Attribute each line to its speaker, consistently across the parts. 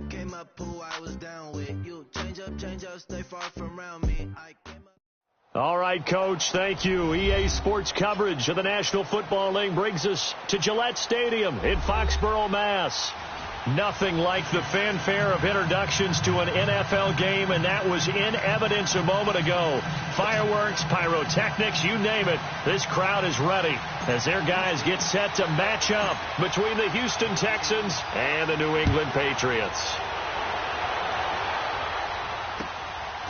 Speaker 1: came up who I was down with. You change up, stay far from around me.
Speaker 2: All right, Coach, thank you. EA Sports coverage of the National Football League brings us to Gillette Stadium in Foxborough, Mass. Nothing like the fanfare of introductions to an NFL game, and that was in evidence a moment ago. Fireworks, pyrotechnics, you name it. This crowd is ready as their guys get set to match up between the Houston Texans and the New England Patriots.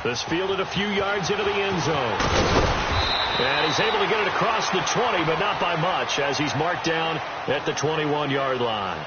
Speaker 2: This fielded a few yards into the end zone. And he's able to get it across the 20, but not by much, as he's marked down at the 21-yard line.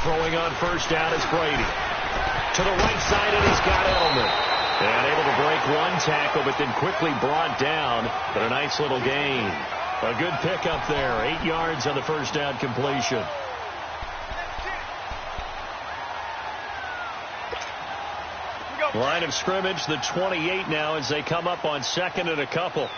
Speaker 2: Throwing on first down is Brady. To the right side, and he's got Edelman. And able to break one tackle, but then quickly brought down. But a nice little gain. A good pickup there. 8 yards on the first down completion. Line of scrimmage, the 28 now as they come up on second and a couple.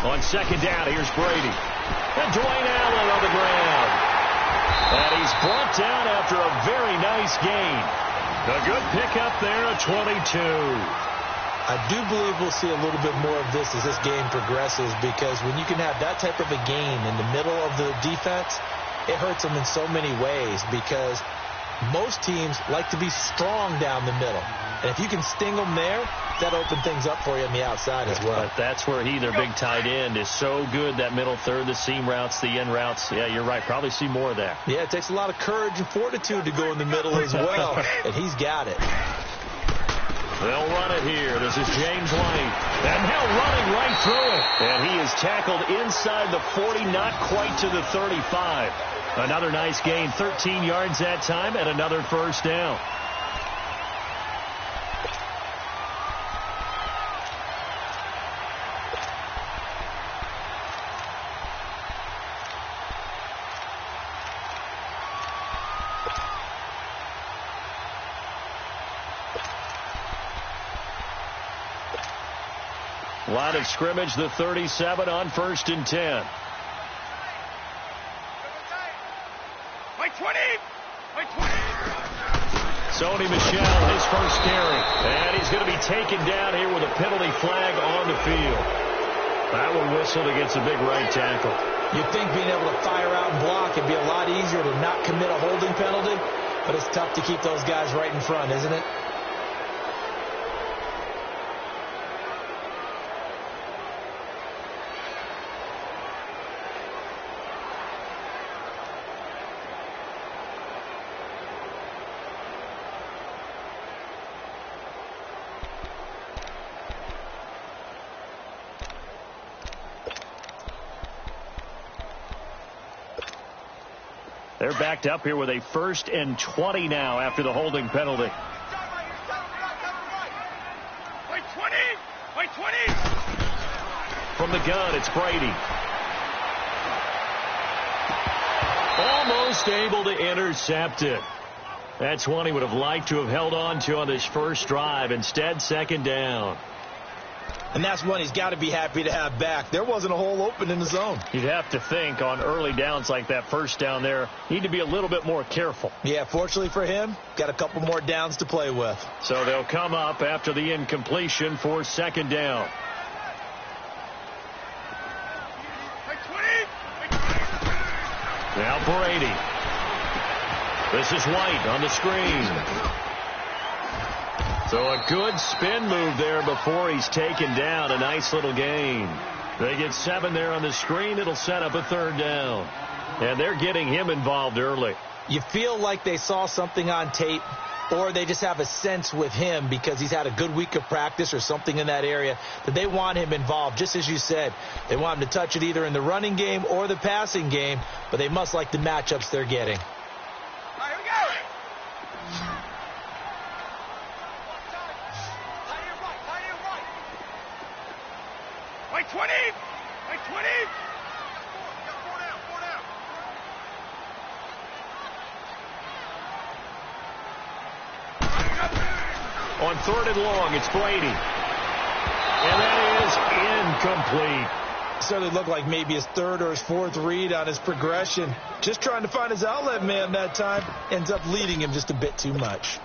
Speaker 2: On second down, here's Brady. And Dwayne Allen on the ground. And he's brought down after a very nice gain. A good pickup there at 22.
Speaker 3: I do believe we'll see a little bit more of this as this game progresses, because when you can have that type of a gain in the middle of the defense, it hurts them in so many ways, because most teams like to be strong down the middle. And if you can sting them there, that opens things up for you on the outside as well.
Speaker 2: But that's where their big tight end, is so good, that middle third, the seam routes, the end routes. Yeah, you're right. Probably see more of that.
Speaker 3: Yeah, it takes a lot of courage and fortitude to go in the middle as well, and he's got it.
Speaker 2: They'll run it here. This is James White. And now running right through it. And he is tackled inside the 40, not quite to the 35. Another nice gain, 13 yards that time, and another first down. Line of scrimmage, the 37 on 1st and 10. Sony Michel, his first carry. And he's going to be taken down here with a penalty flag on the field. That one whistled against a big right tackle.
Speaker 3: You'd think being able to fire out and block would be a lot easier to not commit a holding penalty, but it's tough to keep those guys right in front, isn't it?
Speaker 2: They're backed up here with a 1st and 20 now after the holding penalty. From the gun, it's Brady. Almost able to intercept it. That's one he would have liked to have held on to on this first drive. Instead, second down.
Speaker 3: And that's one he's got to be happy to have back. There wasn't a hole open in the zone.
Speaker 2: You'd have to think on early downs like that first down there, need to be a little bit more careful.
Speaker 3: Yeah, fortunately for him, got a couple more downs to play with.
Speaker 2: So they'll come up after the incompletion for second down. Now Brady. This is White on the screen. So a good spin move there before he's taken down. A nice little gain. They get 7 there on the screen. It'll set up a third down. And they're getting him involved early.
Speaker 3: You feel like they saw something on tape or they just have a sense with him because he's had a good week of practice or something in that area that they want him involved. Just as you said, they want him to touch it either in the running game or the passing game, but they must like the matchups they're getting.
Speaker 4: All right, here we go. Wait 20! Wait 20! Four down.
Speaker 2: On 3rd and long, it's Brady. And that is incomplete.
Speaker 3: Certainly looked like maybe his 3rd or his 4th read on his progression. Just trying to find his outlet man that time. Ends up leading him just a bit too much.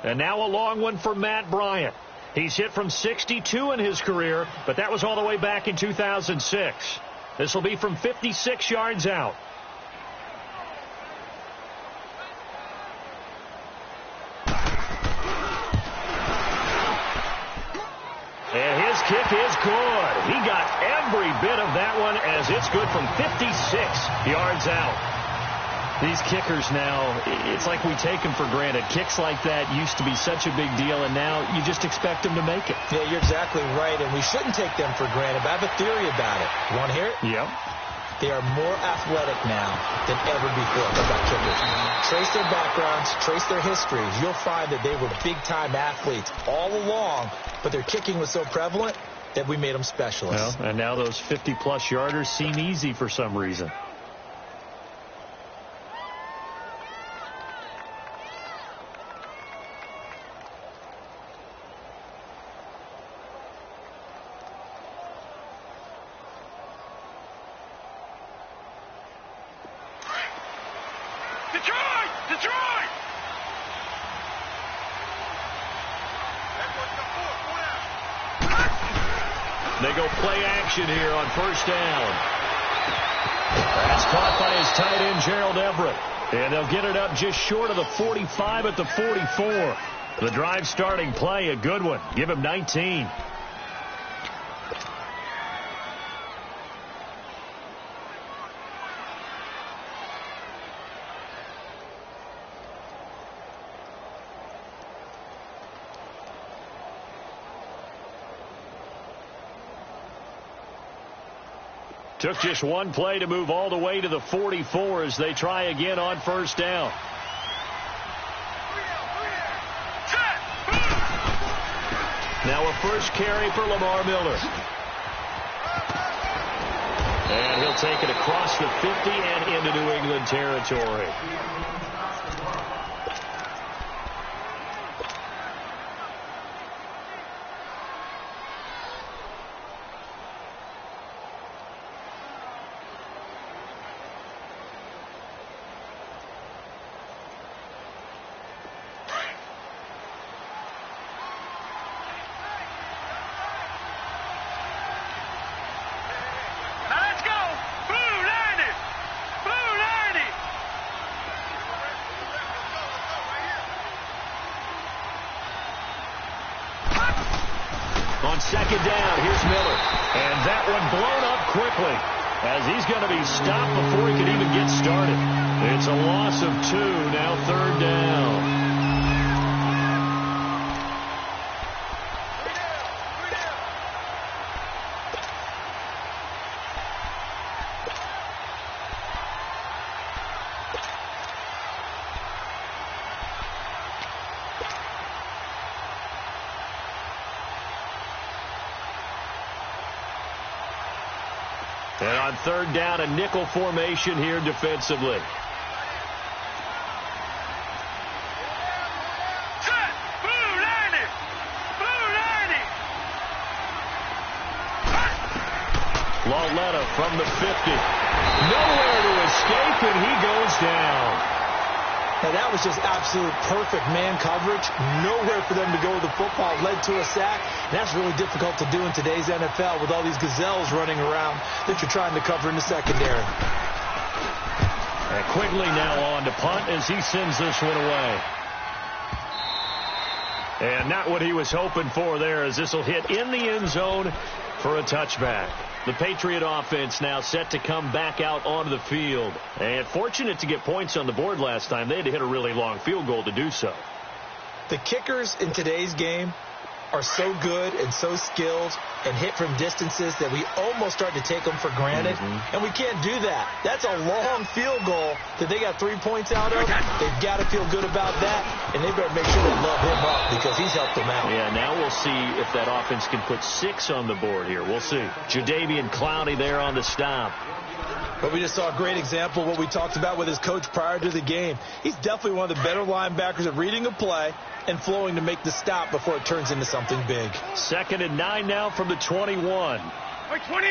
Speaker 2: And now a long one for Matt Bryant. He's hit from 62 in his career, but that was all the way back in 2006. This will be from 56 yards out. And his kick is good. He got every bit of that one as it's good from 56 yards out. These kickers now, it's like we take them for granted. Kicks like that used to be such a big deal, and now you just expect them to make it.
Speaker 3: Yeah, you're exactly right, and we shouldn't take them for granted, but I have a theory about it. You want to hear it?
Speaker 2: Yep.
Speaker 3: They are more athletic now than ever before about kickers. Trace their backgrounds, trace their histories. You'll find that they were big-time athletes all along, but their kicking was so prevalent that we made them specialists.
Speaker 2: Well, and now those 50-plus yarders seem easy for some reason.
Speaker 4: Detroit!
Speaker 2: They go play action here on 1st down. That's caught by his tight end, Gerald Everett. And they'll get it up just short of the 45 at the 44. The drive starting play, a good one. Give him 19. Took just one play to move all the way to the 44 as they try again on 1st down. Now a first carry for Lamar Miller. And he'll take it across the 50 and into New England territory. On 2nd down, here's Miller. And that one blown up quickly as he's going to be stopped before he can even get started. It's a loss of 2, now 3rd down. And on 3rd down, a nickel formation here defensively. Lauletta from the 50. Nowhere to escape, and he goes down.
Speaker 3: Now, that was just absolute perfect man coverage. Nowhere for them to go with the football. Led to a sack. And that's really difficult to do in today's NFL with all these gazelles running around that you're trying to cover in the secondary.
Speaker 2: And Quigley now on to punt as he sends this one away. And not what he was hoping for there, as this will hit in the end zone for a touchback. The Patriot offense now set to come back out onto the field. And fortunate to get points on the board last time. They had to hit a really long field goal to do so.
Speaker 3: The kickers in today's game are so good and so skilled and hit from distances that we almost start to take them for granted. And we can't do that. That's a long field goal that they got 3 points out of. They've got to feel good about that, and they better make sure they love him up because he's helped them out.
Speaker 2: Yeah, now we'll see if that offense can put 6 on the board here. We'll see. Jadeveon Clowney there on the stop.
Speaker 3: But we just saw a great example of what we talked about with his coach prior to the game. He's definitely one of the better linebackers at reading a play and flowing to make the stop before it turns into something big.
Speaker 2: 2nd and 9 now from the 21.
Speaker 4: Wait, 20.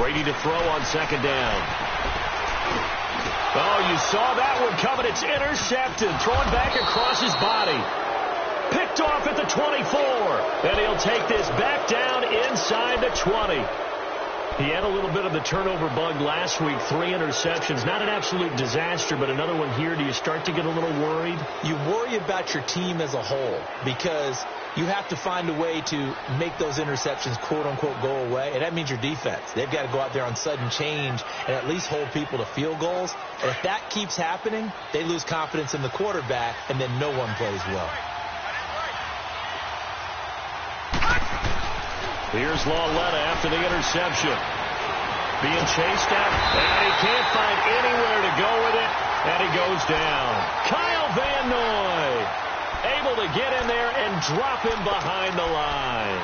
Speaker 2: Brady to throw on 2nd down. Oh, you saw that one coming. It's intercepted. Thrown back across his body. Picked off at the 24. And he'll take this back down inside the 20. He had a little bit of the turnover bug last week. 3 interceptions. Not an absolute disaster, but another one here. Do you start to get a little worried?
Speaker 3: You worry about your team as a whole because you have to find a way to make those interceptions, quote-unquote, go away. And that means your defense. They've got to go out there on sudden change and at least hold people to field goals. And if that keeps happening, they lose confidence in the quarterback, and then no one plays well.
Speaker 2: Here's Lauletta after the interception. Being chased at, and he can't find anywhere to go with it, and he goes down. Kyle Van Noy able to get in there and drop him behind the line.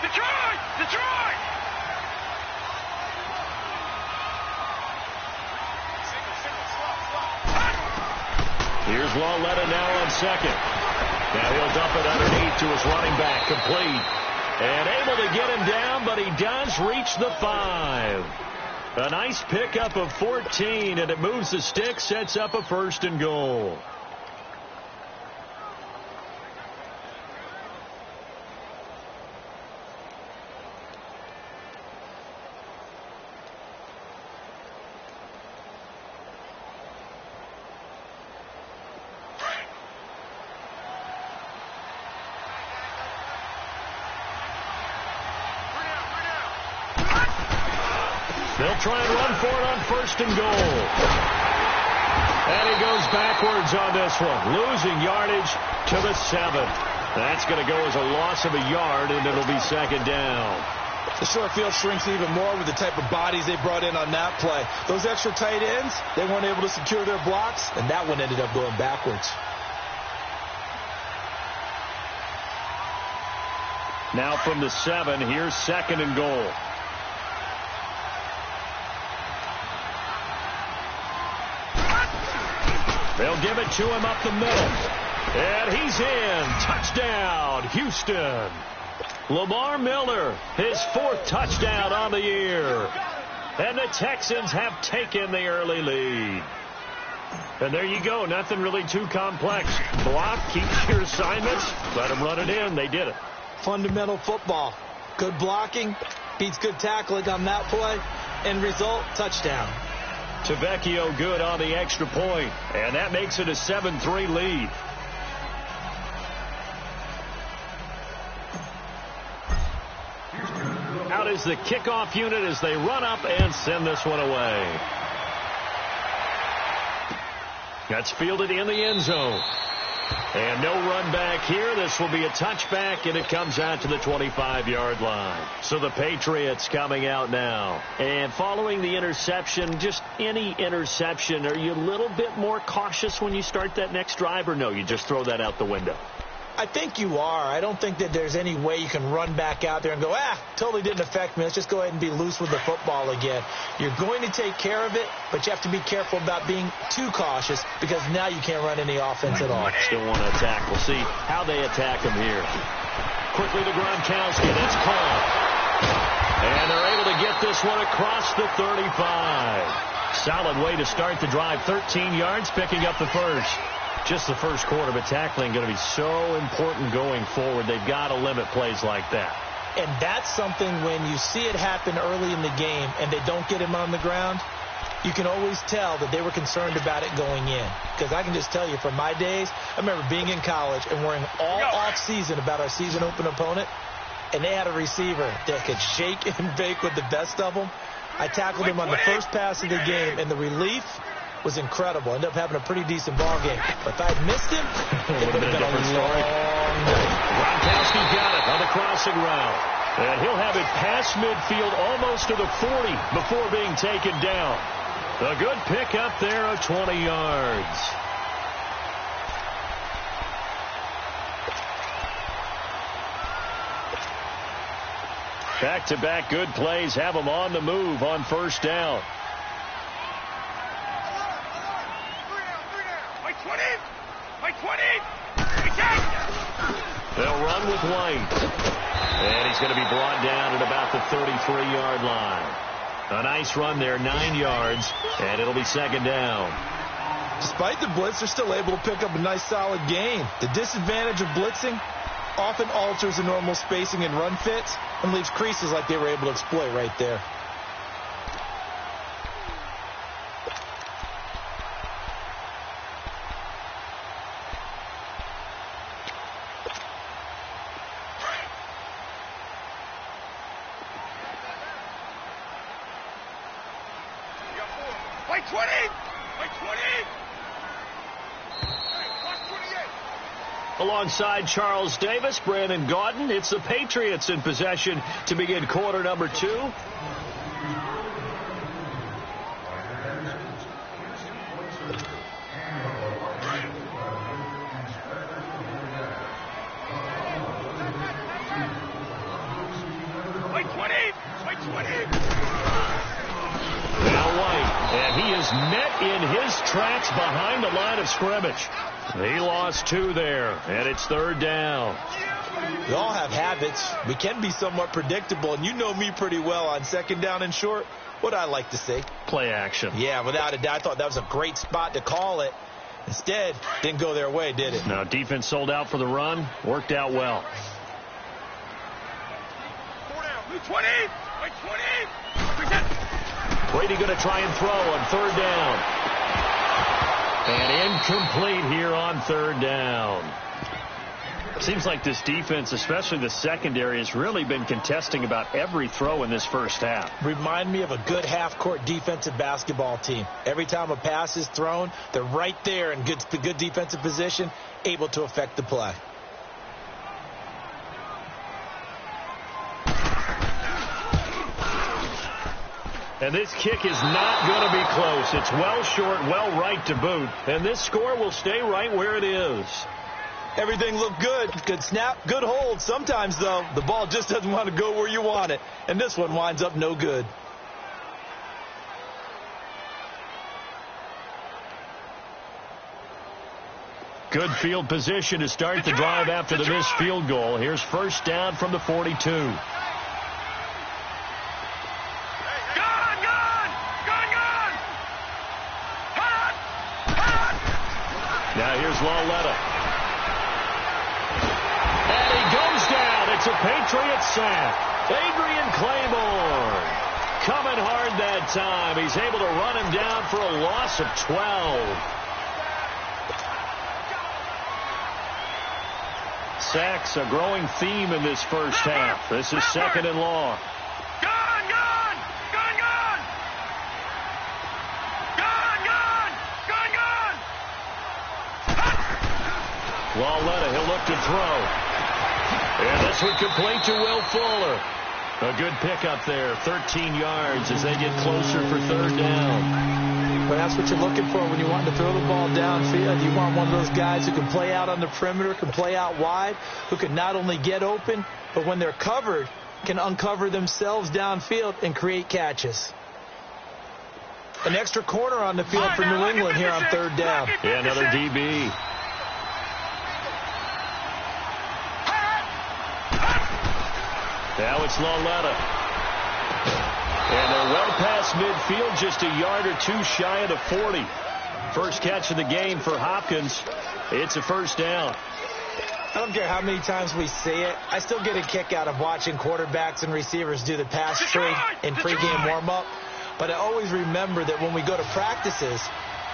Speaker 4: Detroit! Detroit!
Speaker 2: Here's Lauletta now on 2nd. Now he'll dump it underneath to his running back, complete. And able to get him down, but he does reach the 5. A nice pickup of 14, and it moves the stick, sets up a 1st and goal. They'll try and run for it on 1st and goal. And he goes backwards on this one, losing yardage to the 7th. That's going to go as a loss of a yard, and it'll be 2nd down.
Speaker 3: The short field shrinks even more with the type of bodies they brought in on that play. Those extra tight ends, they weren't able to secure their blocks, and that one ended up going backwards.
Speaker 2: Now from the 7, here's 2nd and goal. They'll give it to him up the middle. And he's in. Touchdown, Houston. Lamar Miller, his 4th touchdown on the year. And the Texans have taken the early lead. And there you go. Nothing really too complex. Block, keep your assignments, let them run it in. They did it.
Speaker 3: Fundamental football. Good blocking beats good tackling on that play. End result, touchdown.
Speaker 2: Tavecchio good on the extra point, and that makes it a 7-3 lead. Out is the kickoff unit as they run up and send this one away. That's fielded in the end zone. And no run back here. This will be a touchback, and it comes out to the 25-yard line. So the Patriots coming out now. And following the interception, just any interception, are you a little bit more cautious when you start that next drive, or no, you just throw that out the window?
Speaker 3: I think you are. I don't think that there's any way you can run back out there and go, totally didn't affect me. Let's just go ahead and be loose with the football again. You're going to take care of it, but you have to be careful about being too cautious because now you can't run any offense at all.
Speaker 2: Still want to attack. We'll see how they attack him here. Quickly to Gronkowski. That's caught. And they're able to get this one across the 35. Solid way to start the drive. 13 yards, picking up the 1st. Just the first quarter, but tackling going to be so important going forward. They've got to limit plays like that.
Speaker 3: And that's something when you see it happen early in the game and they don't get him on the ground, you can always tell that they were concerned about it going in. Because I can just tell you from my days, I remember being in college and worrying all off-season about our season open opponent, and they had a receiver that could shake and bake with the best of them. I tackled him on the first pass of the game, and the relief was incredible. Ended up having a pretty decent ball game. But if I had missed him, it would have been a long night.
Speaker 2: Gronkowski got it on the crossing route. And he'll have it past midfield almost to the 40 before being taken down. A good pickup there of 20 yards. Back-to-back good plays have them on the move on first down. They'll run with White. And he's going to be brought down at about the 33-yard line. A nice run there, 9 yards, and it'll be second down.
Speaker 3: Despite the blitz, they're still able to pick up a nice solid gain. The disadvantage of blitzing often alters the normal spacing and run fits and leaves creases like they were able to exploit right there.
Speaker 2: Alongside Charles Davis, Brandon Gaudin, it's the Patriots in possession to begin quarter number 2. And he is met in his tracks behind the line of scrimmage. He lost 2 there, and it's third down.
Speaker 3: We all have habits. We can be somewhat predictable, and you know me pretty well on second down and short. What I like to say?
Speaker 2: Play action.
Speaker 3: Yeah, without a doubt. I thought that was a great spot to call it. Instead, didn't go their way, did it?
Speaker 2: No, defense sold out for the run. Worked out well.
Speaker 4: 20!
Speaker 2: Brady going to try and throw on third down. And incomplete here on third down. Seems like this defense, especially the secondary, has really been contesting about every throw in this first half.
Speaker 3: Remind me of a good half-court defensive basketball team. Every time a pass is thrown, they're right there in good defensive position, able to affect the play.
Speaker 2: And this kick is not going to be close. It's well short, well right to boot. And this score will stay right where it is.
Speaker 3: Everything looked good. Good snap, good hold. Sometimes, though, the ball just doesn't want to go where you want it. And this one winds up no good.
Speaker 2: Good field position to start the drive after the missed field goal. Here's first down from the 42. Now here's Lauletta. And he goes down. It's a Patriot sack. Adrian Claiborne coming hard that time. He's able to run him down for a loss of 12. Sacks a growing theme in this first half. This is second and long. Lauletta, he'll look to throw. And this one complete to Will Fuller. A good pickup there, 13 yards as they get closer for third down.
Speaker 3: Well, that's what you're looking for when you want to throw the ball downfield. You want one of those guys who can play out on the perimeter, can play out wide, who can not only get open, but when they're covered, can uncover themselves downfield and create catches. An extra corner on the field for New England here on third down.
Speaker 2: Yeah, another DB. Now it's Lauletta. And they're well past midfield, just a yard or two shy of the 40. First catch of the game for Hopkins. It's a first down.
Speaker 3: I don't care how many times we say it. I still get a kick out of watching quarterbacks and receivers do the pass trade in pregame warm-up. But I always remember that when we go to practices,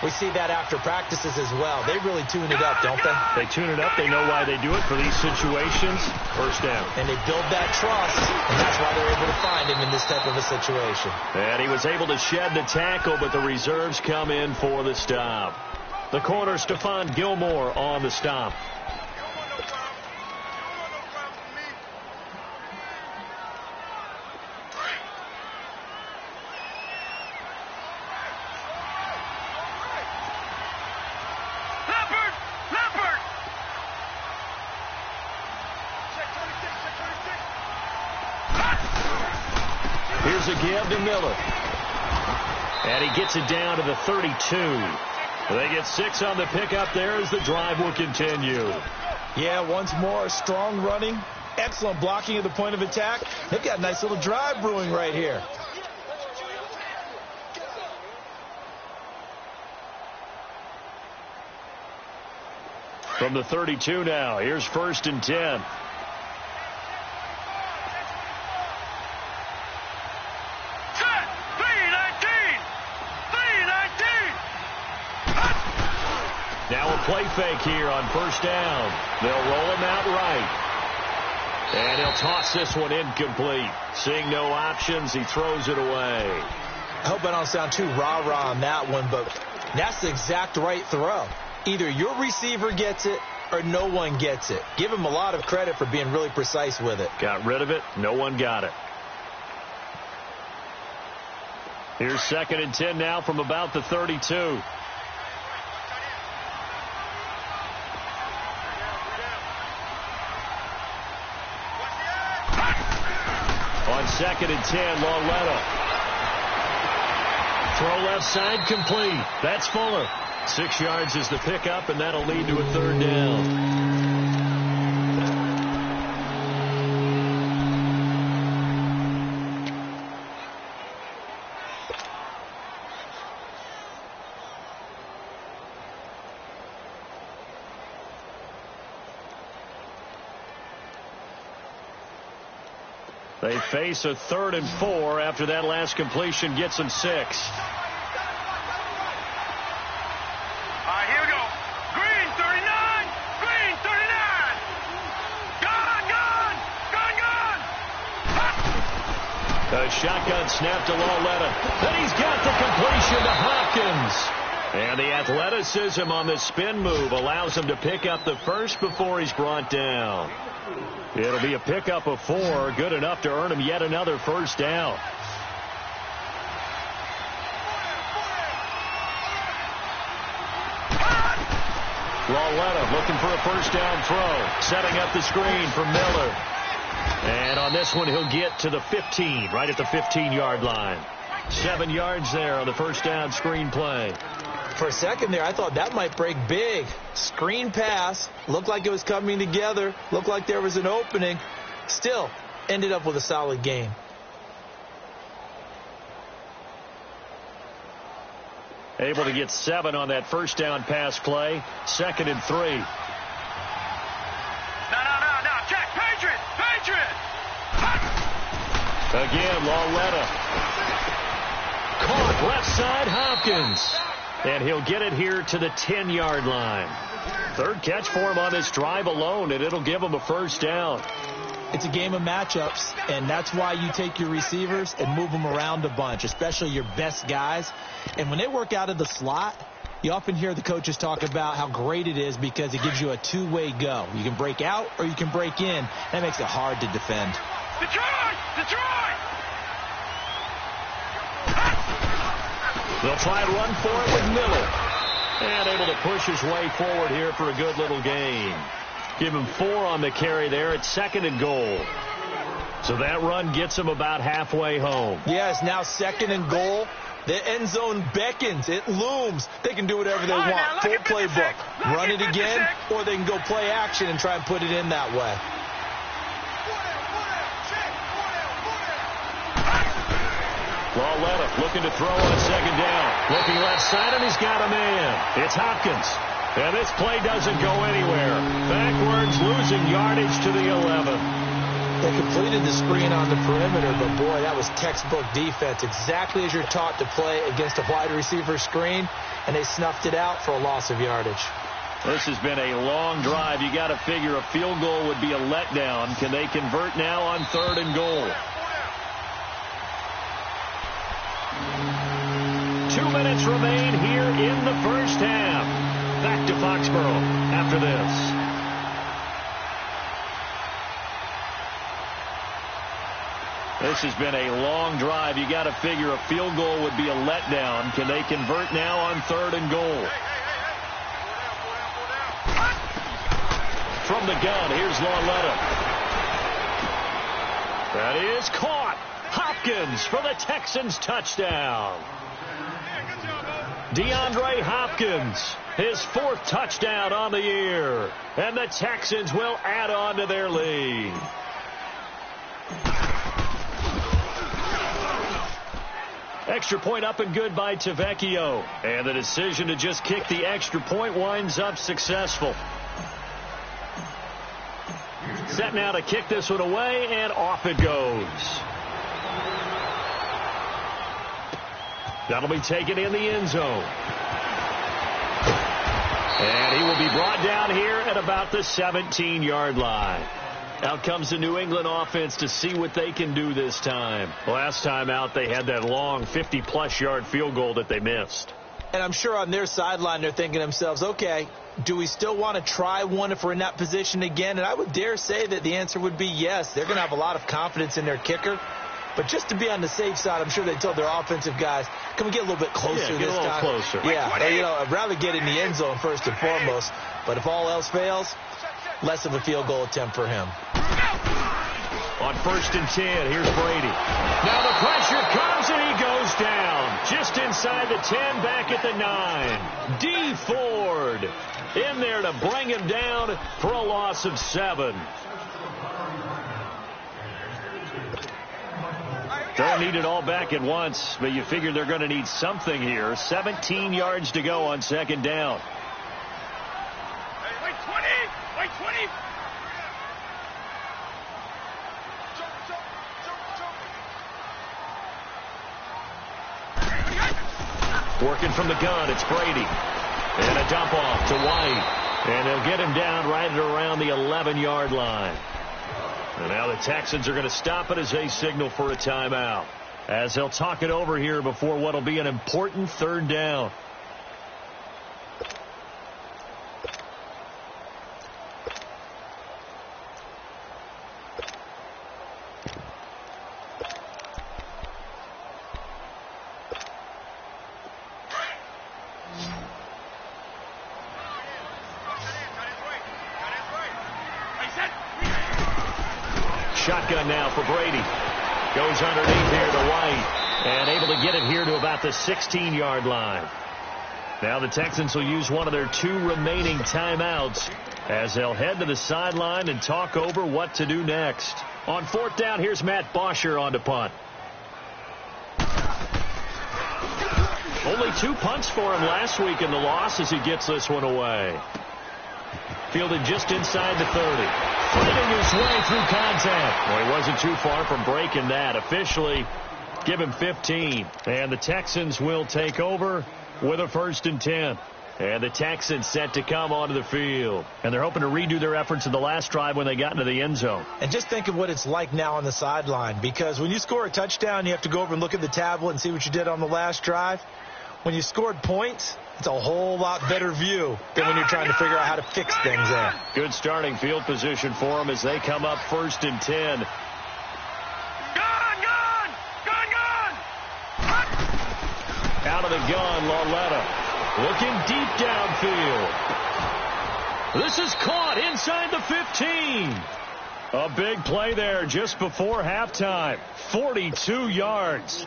Speaker 3: we see that after practices as well. They really tune it up, don't they?
Speaker 2: They tune it up. They know why they do it for these situations. First down.
Speaker 3: And they build that trust, and that's why they're able to find him in this type of a situation.
Speaker 2: And he was able to shed the tackle, but the reserves come in for the stop. The corner, Stephon Gilmore, on the stop. Here's a give to Miller. And he gets it down to the 32. They get 6 on the pickup there as the drive will continue.
Speaker 3: Yeah, once more, strong running, excellent blocking at the point of attack. They've got a nice little drive brewing right here.
Speaker 2: From the 32 now, here's 1st and 10. Now a play fake here on 1st down. They'll roll him out right. And he'll toss this one incomplete. Seeing no options, he throws it away.
Speaker 3: I hope I don't sound too rah-rah on that one, but that's the exact right throw. Either your receiver gets it or no one gets it. Give him a lot of credit for being really precise with it.
Speaker 2: Got rid of it. No one got it. Here's 2nd and 10 now from about the 32. On 2nd and 10, Lauletta. Throw left side complete. That's Fuller. 6 yards is the pickup, and that'll lead to a 3rd down. They face a 3rd and 4 after that last completion gets them 6.
Speaker 4: All right, here we go. Green, 39. Green, 39. Gone, gone. Gone, gone.
Speaker 2: A shotgun snap to Lauletta. Then he's got the completion to Hopkins. And the athleticism on the spin move allows him to pick up the first before he's brought down. It'll be a pickup of 4, good enough to earn him yet another 1st down. Lauletta looking for a 1st down throw, setting up the screen for Miller. And on this one, he'll get to the 15, right at the 15-yard line. 7 yards there on the 1st down screen play.
Speaker 3: For a second there, I thought that might break big. Screen pass. Looked like it was coming together. Looked like there was an opening. Still, ended up with a solid game.
Speaker 2: Able to get 7 on that 1st down pass play. 2nd and 3.
Speaker 4: No. Check. Patriot.
Speaker 2: Again, Lauletta. Caught left side, Hopkins. And he'll get it here to the 10-yard line. 3rd catch for him on this drive alone, and it'll give him a 1st down.
Speaker 3: It's a game of matchups, and that's why you take your receivers and move them around a bunch, especially your best guys. And when they work out of the slot, you often hear the coaches talk about how great it is because it gives you a two-way go. You can break out or you can break in. That makes it hard to defend.
Speaker 4: Detroit!
Speaker 2: They'll try and run for it with Miller. And able to push his way forward here for a good little gain. Give him 4 on the carry there at 2nd and goal. So that run gets him about halfway home.
Speaker 3: Yes, now 2nd and goal. The end zone beckons. It looms. They can do whatever they want. Full playbook. Run it again, or they can go play action and try and put it in that way.
Speaker 2: Lauletta looking to throw on 2nd down. Looking left side, and he's got a man. It's Hopkins. And this play doesn't go anywhere. Backwards, losing yardage to the 11.
Speaker 3: They completed the screen on the perimeter, but boy, that was textbook defense. Exactly as you're taught to play against a wide receiver screen, and they snuffed it out for a loss of yardage.
Speaker 2: This has been a long drive. You got to figure a field goal would be a letdown. Can they convert now on 3rd and goal? 2 minutes remain here in the first half. Back to Foxborough after this. This has been a long drive. You got to figure a field goal would be a letdown. Can they convert now on 3rd and goal? From the gun, here's Lauletta. That is caught. Hopkins for the Texans touchdown. DeAndre Hopkins, his 4th touchdown on the year. And the Texans will add on to their lead. Extra point up and good by Tavecchio. And the decision to just kick the extra point winds up successful. Set now to kick this one away, and off it goes. That'll be taken in the end zone. And he will be brought down here at about the 17-yard line. Out comes the New England offense to see what they can do this time. Last time out, they had that long 50-plus yard field goal that they missed.
Speaker 3: And I'm sure on their sideline, they're thinking to themselves, okay, do we still want to try one if we're in that position again? And I would dare say that the answer would be yes. They're going to have a lot of confidence in their kicker. But just to be on the safe side, I'm sure they told their offensive guys, can we get a little bit closer this time?
Speaker 2: Closer.
Speaker 3: Yeah, I'd rather get in the end zone first and foremost. But if all else fails, less of a field goal attempt for him.
Speaker 2: On 1st and 10, here's Brady. Now the pressure comes and he goes down. Just inside the 10, back at the 9. D. Ford in there to bring him down for a loss of 7. Don't need it all back at once, but you figure they're going to need something here. 17 yards to go on 2nd down.
Speaker 4: Hey, wait 20! Wait 20!
Speaker 2: Working from the gun, it's Brady. And a dump off to White. And they'll get him down right at around the 11-yard line. And now the Texans are going to stop it as they signal for a timeout, as they'll talk it over here before what will be an important 3rd down. Shotgun now for Brady. Goes underneath here to White. And able to get it here to about the 16-yard line. Now the Texans will use one of their 2 remaining timeouts as they'll head to the sideline and talk over what to do next. On 4th down, here's Matt Bosher on to punt. Only 2 punts for him last week in the loss as he gets this one away. Fielded just inside the 30. Fighting his way through contact. Well, he wasn't too far from breaking that. Officially, give him 15. And the Texans will take over with a 1st and 10. And the Texans set to come onto the field. And they're hoping to redo their efforts in the last drive when they got into the end zone.
Speaker 3: And just think of what it's like now on the sideline. Because when you score a touchdown, you have to go over and look at the tablet and see what you did on the last drive. When you scored points, it's a whole lot better view than when you're trying to figure out how to fix things there.
Speaker 2: Good starting field position for them as they come up 1st and 10.
Speaker 4: Gun! Gun! Gun! Gun!
Speaker 2: Out of the gun, Lauletta. Looking deep downfield. This is caught inside the 15. A big play there just before halftime. 42 yards.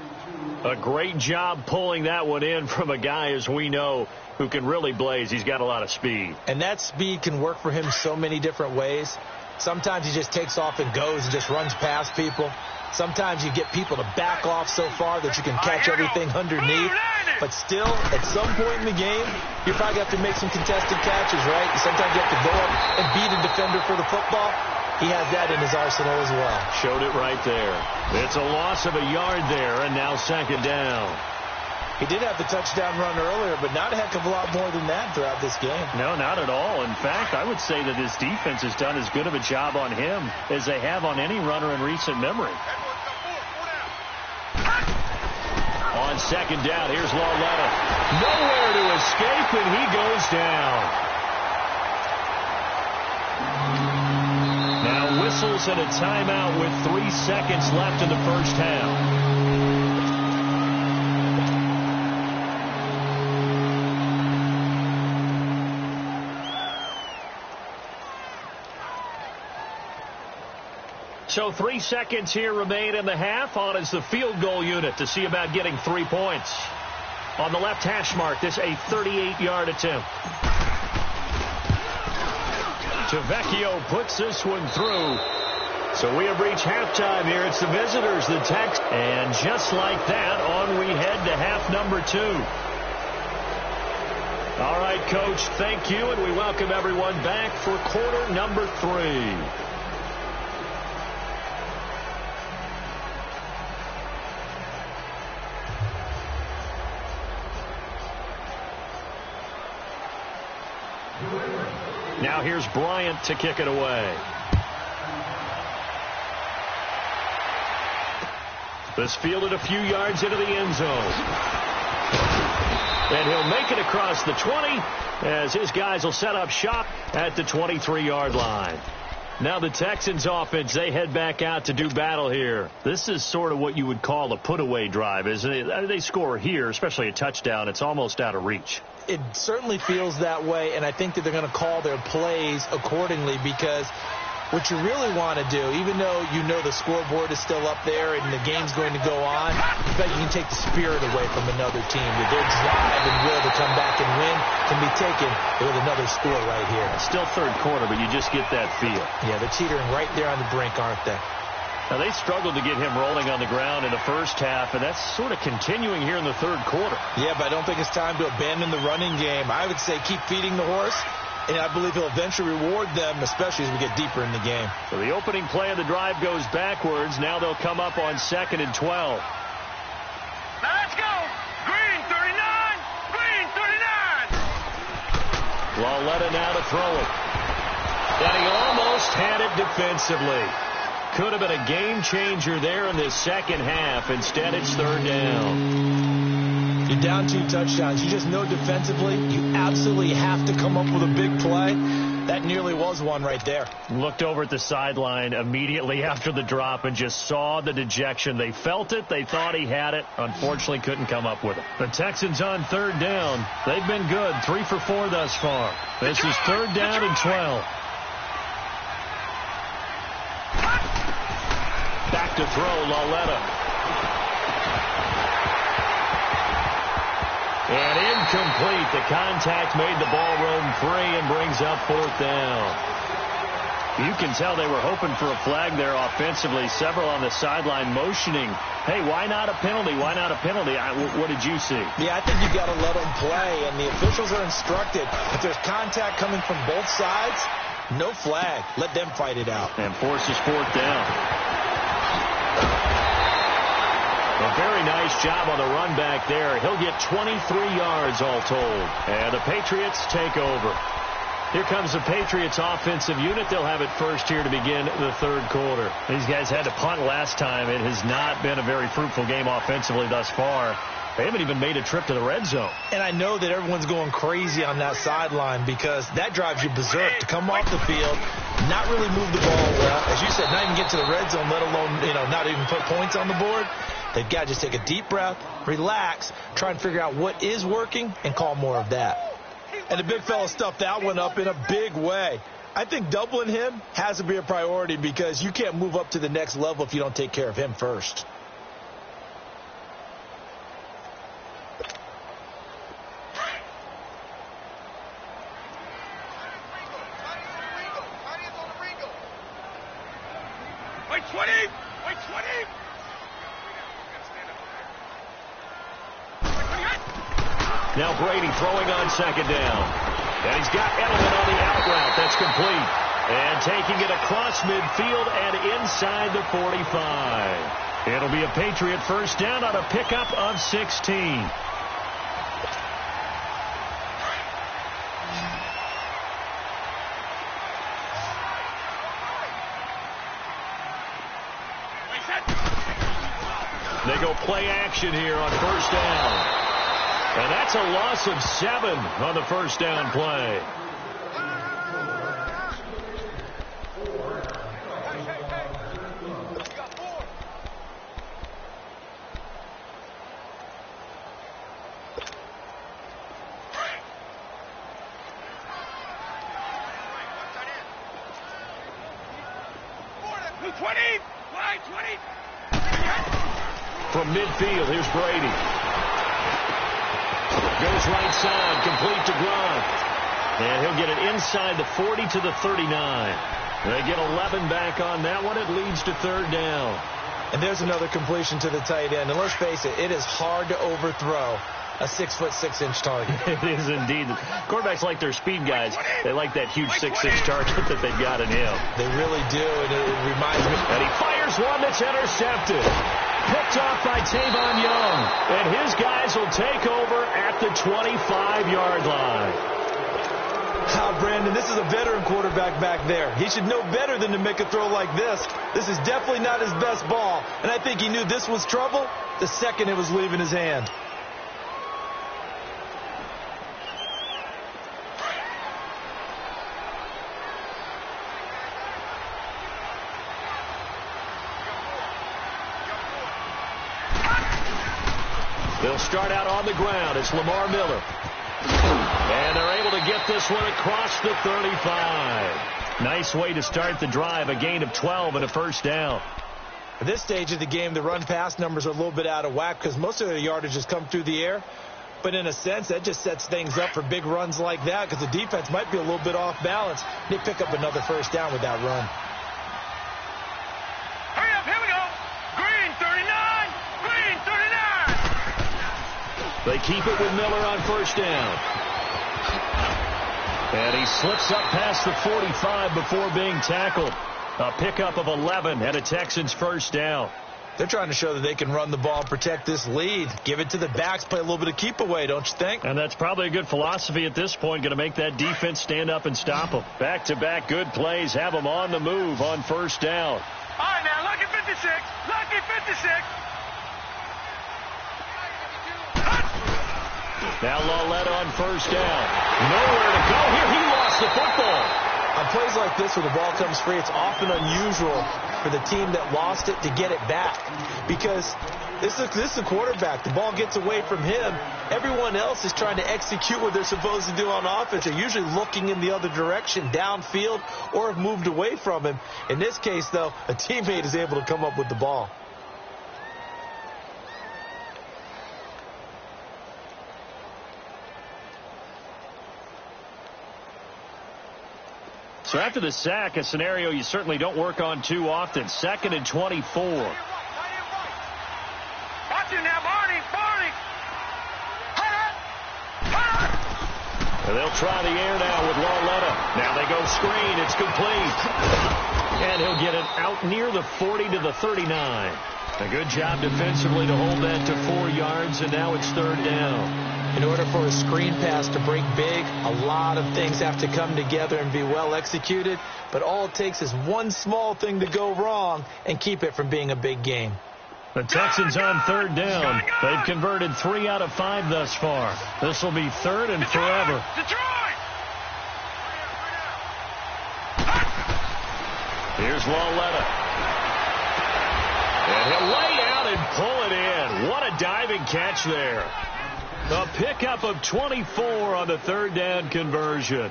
Speaker 2: A great job pulling that one in from a guy, as we know, who can really blaze. He's got a lot of speed.
Speaker 3: And that speed can work for him so many different ways. Sometimes he just takes off and goes and just runs past people. Sometimes you get people to back off so far that you can catch everything underneath. But still, at some point in the game, you probably have to make some contested catches, right? Sometimes you have to go up and beat a defender for the football. he has that in his arsenal as well.
Speaker 2: Showed it right there. It's a loss of a yard there, and now second down.
Speaker 3: He did have the touchdown run earlier, but not a heck of a lot more than that throughout this game.
Speaker 2: No, not at all. In fact, I would say that his defense has done as good of a job on him as they have on any runner in recent memory. On second down, here's Lauletta. Nowhere to escape, and he goes down. Now whistles and a timeout with 3 seconds left in the first half. So 3 seconds here remain in the half. On is the field goal unit to see about getting 3 points. On the left hash mark, this a 38-yard attempt. Tavecchio puts this one through. So we have reached halftime here. It's the visitors, the Tex. And just like that, on we head to half number 2. All right, Coach, thank you, and we welcome everyone back for quarter number 3. Now here's Bryant to kick it away. This fielded a few yards into the end zone. And he'll make it across the 20 as his guys will set up shop at the 23-yard line. Now the Texans offense, they head back out to do battle here. This is sort of what you would call a put-away drive, isn't it? They score here, especially a touchdown. It's almost out of reach.
Speaker 3: It certainly feels that way, and I think that they're going to call their plays accordingly, because what you really want to do, even though you know the scoreboard is still up there and the game's going to go on, you bet you can take the spirit away from another team. Their drive and will to come back and win can be taken with another score right here.
Speaker 2: Still third quarter, but you just get that feel.
Speaker 3: Yeah, they're teetering right there on the brink, aren't they?
Speaker 2: Now, they struggled to get him rolling on the ground in the first half, and that's sort of continuing here in the third quarter.
Speaker 3: Yeah, but I don't think it's time to abandon the running game. I would say keep feeding the horse, and I believe he'll eventually reward them, especially as we get deeper in the game.
Speaker 2: So the opening play of the drive goes backwards. Now they'll come up on 2nd and 12.
Speaker 4: Now let's go. Green 39. Green 39.
Speaker 2: Lauletta now to throw it. And he almost had it defensively. Could have been a game changer there in this second half. Instead, it's third down.
Speaker 3: You're down 2 touchdowns. You just know defensively you absolutely have to come up with a big play. That nearly was one right there.
Speaker 2: Looked over at the sideline immediately after the drop and just saw the dejection. They felt it. They thought he had it. Unfortunately, couldn't come up with it. The Texans on third down. They've been good. 3 for 4 thus far. This is third down and 12. Back to throw, Lauletta. And incomplete. The contact made the ball roam free and brings up 4th down. You can tell they were hoping for a flag there offensively. Several on the sideline motioning, hey, why not a penalty? Why not a penalty? What did you see?
Speaker 3: Yeah, I think you've got to let them play, and the officials are instructed. If there's contact coming from both sides, no flag. Let them fight it out.
Speaker 2: And forces 4th down. A very nice job on the run back there. He'll get 23 yards all told. And the Patriots take over. Here comes the Patriots offensive unit. They'll have it first here to begin the third quarter. These guys had to punt last time. It has not been a very fruitful game offensively thus far. They haven't even made a trip to the red zone.
Speaker 3: And I know that everyone's going crazy on that sideline because that drives you berserk to come off the field, not really move the ball well. As you said, not even get to the red zone, let alone, not even put points on the board. They've got to just take a deep breath, relax, try and figure out what is working, and call more of that. And the big fella stuffed that one up in a big way. I think doubling him has to be a priority because you can't move up to the next level if you don't take care of him first.
Speaker 4: Wait 20. Wait 20.
Speaker 2: Now Brady throwing on second down. And he's got Edelman on the out route. That's complete. And taking it across midfield and inside the 45. It'll be a Patriot first down on a pickup of 16. They go play action here on first down. And that's a loss of 7 on the first down play. From midfield, here's Brady. Goes right side, complete to Gronk. And he'll get it inside the 40 to the 39. They get 11 back on that one. It leads to third down.
Speaker 3: And there's another completion to the tight end. And let's face it, it is hard to overthrow a 6'6" target.
Speaker 2: It is indeed. Quarterbacks like their speed guys. They like that huge 6'6" target that they've got in him.
Speaker 3: They really do, and it reminds me.
Speaker 2: And he fires one that's intercepted. Picked off by Tavon Young. And his guys will take over at the 25-yard line.
Speaker 3: Brandon, this is a veteran quarterback back there. He should know better than to make a throw like this. This is definitely not his best ball. And I think he knew this was trouble the second it was leaving his hand.
Speaker 2: They'll start out on the ground. It's Lamar Miller. And they're able to get this one across the 35. Nice way to start the drive. A gain of 12 and a first down.
Speaker 3: At this stage of the game, the run-pass numbers are a little bit out of whack because most of their yardage has come through the air. But in a sense, that just sets things up for big runs like that because the defense might be a little bit off balance. They pick up another first down with that run.
Speaker 4: Hurry up, here we go. Green 39, Green 39.
Speaker 2: They keep it with Miller on first down. And he slips up past the 45 before being tackled. A pickup of 11 and a Texans first down.
Speaker 3: They're trying to show that they can run the ball and protect this lead. Give it to the backs, play a little bit of keep away, don't you think?
Speaker 2: And that's probably a good philosophy at this point, going to make that defense stand up and stop them. Back-to-back good plays, have them on the move on first down.
Speaker 4: All right, now, lucky 56, lucky 56.
Speaker 2: Now Lauletta on first down. Nowhere to go here. He lost the football.
Speaker 3: On plays like this where the ball comes free, it's often unusual for the team that lost it to get it back. Because this is a quarterback. The ball gets away from him. Everyone else is trying to execute what they're supposed to do on offense. They're usually looking in the other direction, downfield, or have moved away from him. In this case, though, a teammate is able to come up with the ball.
Speaker 2: So after the sack, a scenario you certainly don't work on too often. 2nd and 24.
Speaker 4: Watch him now, Barney, Barney.
Speaker 2: And they'll try the air now with Lauletta. Now they go screen. It's complete. And he'll get it out near the 40 to the 39. A good job defensively to hold that to 4 yards, and now it's third down.
Speaker 3: In order for a screen pass to break big, a lot of things have to come together and be well executed. But all it takes is one small thing to go wrong and keep it from being a big game.
Speaker 2: The Texans on third down. They've converted 3 out of 5 thus far. This will be third and forever.
Speaker 4: Detroit!
Speaker 2: Here's Lauletta. And he'll lay out and pull it in. What a diving catch there. A pickup of 24 on the third down conversion.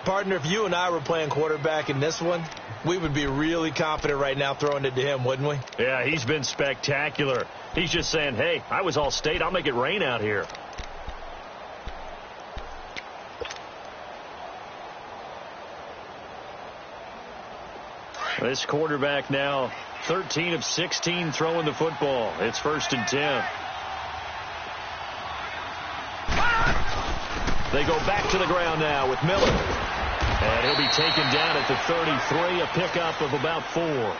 Speaker 3: Partner, if you and I were playing quarterback in this one, we would be really confident right now throwing it to him, wouldn't we?
Speaker 2: Yeah, he's been spectacular. He's just saying, hey, I was all state. I'll make it rain out here. This quarterback now 13 of 16 throwing the football. It's 1st and 10. They go back to the ground now with Miller. And he'll be taken down at the 33, a pickup of about 4.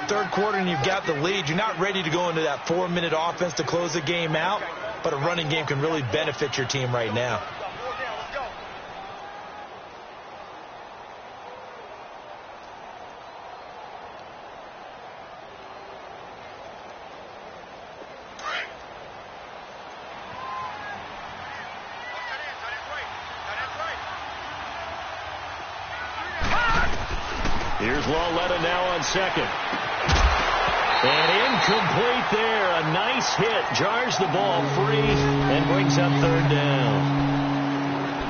Speaker 3: Third quarter and you've got the lead. You're not ready to go into that 4-minute offense to close the game out, but a running game can really benefit your team right now.
Speaker 2: Here's Lauletta now on second. And incomplete there. A nice hit. Jars the ball free and brings up third down.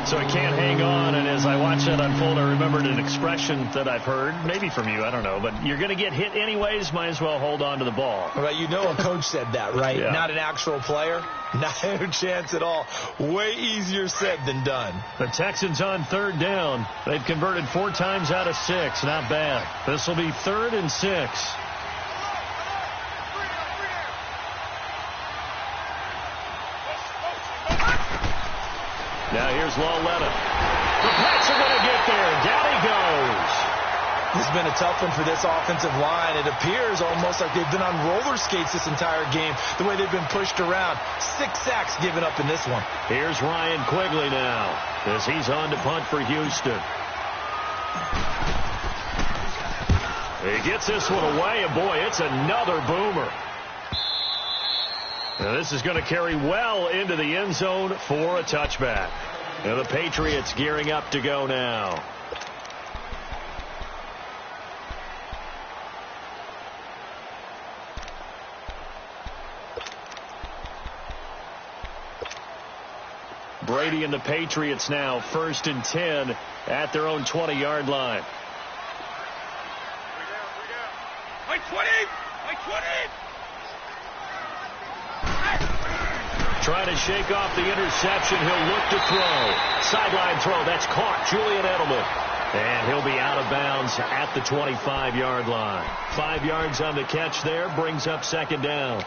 Speaker 2: So he can't hang on, and as I watch that unfold, I remembered an expression that I've heard, maybe from you, I don't know, but you're going to get hit anyways, might as well hold on to the ball.
Speaker 3: Right, you know a coach said that, right?
Speaker 2: Yeah. Not
Speaker 3: an actual player. No chance at all. Way easier said than done.
Speaker 2: The Texans on third down. They've converted 4 times out of 6. Not bad. This will be 3rd and 6. Now here's Lauletta. The Pats are going to get there. Down he goes.
Speaker 3: This has been a tough one for this offensive line. It appears almost like they've been on roller skates this entire game, the way they've been pushed around. 6 sacks given up in this one.
Speaker 2: Here's Ryan Quigley now as he's on to punt for Houston. He gets this one away, and boy, it's another boomer. Now this is going to carry well into the end zone for a touchback. Now the Patriots gearing up to go now. Brady and the Patriots now 1st and 10 at their own 20-yard line.
Speaker 4: Like 20! Like 20!
Speaker 2: Trying to shake off the interception. He'll look to throw. Sideline throw. That's caught. Julian Edelman. And he'll be out of bounds at the 25-yard line. 5 yards on the catch there. Brings up 2nd down.